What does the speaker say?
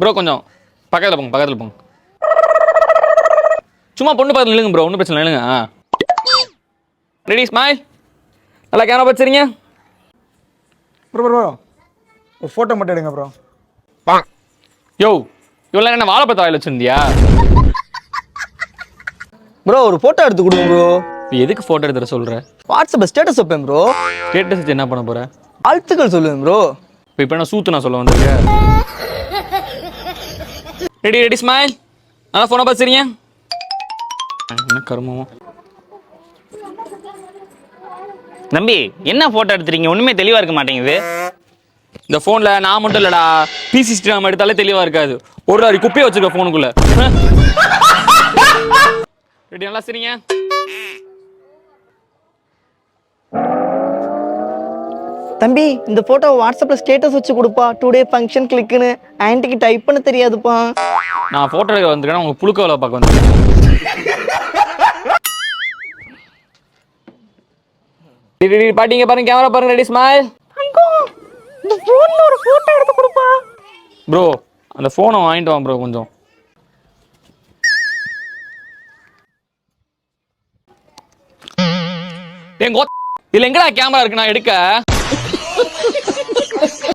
Bro கொஞ்சம் பக்கத்தில் போங்க சும்மா பொண்ணு பக்கத்தில் இல்லைங்க ப்ரோ, ஒன்றும் பிரச்சனை இல்லைங்க. ரெடி ஸ்மைல், நல்லா கேமரா வச்சுறீங்க. ப்ரோ ஒரு ஃபோட்டோ மட்டும் எடுங்க ப்ரோ. யோ இவ்வளோ என்ன வாழைப்பழத்தை வாயில் வச்சுருந்தியா? ப்ரோ ஒரு ஃபோட்டோ எடுத்து கொடுங்க ப்ரோ. எதுக்கு ஃபோட்டோ எடுத்துற சொல்கிற? வாட்ஸ்அப்பில் ஸ்டேட்டஸ் வைப்பேன் ப்ரோ. ஸ்டேட்டஸ் வச்சு என்ன பண்ண போகிற? வாழ்த்துக்கள் சொல்லுவேன் ப்ரோ. இப்போ என்ன சூத்து நான் சொல்ல வந்திருக்கேன். ரெடி ஸ்மைல், நல்லா ஃபோனை பார்த்துறீங்க. என்ன கருமமோ. தம்பி என்ன போட்டோ எடுத்துறீங்க? ஒண்ணுமே தெளிவா இருக்க மாட்டேங்குது. இந்த ஃபோனில் நான் மட்டும் இல்லைடா, P60 நம்ம எடுத்தாலே தெளிவாக இருக்காது. ஒரு வாரி குப்பையை வச்சுருக்க ஃபோனுக்குள்ளே. ரெடி, நல்லா சரிங்க. தம்பி இந்த ஃபோட்டோ வாட்ஸ்அப்பில் ஸ்டேட்டஸ் வச்சு கொடுப்பா. டுடே ஃபங்க்ஷன் கிளிக்குன்னு ஆன்ட்டிக்கு டைப் பண்ண தெரியாதுப்பா. நான் ஃபோட்டோ எடுக்க வந்திருக்கேன், உங்கள் புழுக்க வேலை பார்க்க வந்திருக்கேன். பாட்டிங்க பாருங்க, கேமரா பாருங்க. Ready smile. இந்த ஃபோன்ல ஒரு ஃபோட்டோ எடுத்து கொடுப்பா. ப்ரோ அந்த ஃபோனை வாங்கிட்டு வாங்க ப்ரோ கொஞ்சம். இதுல எங்கடா கேமரா இருக்கு நான் எடுக்க?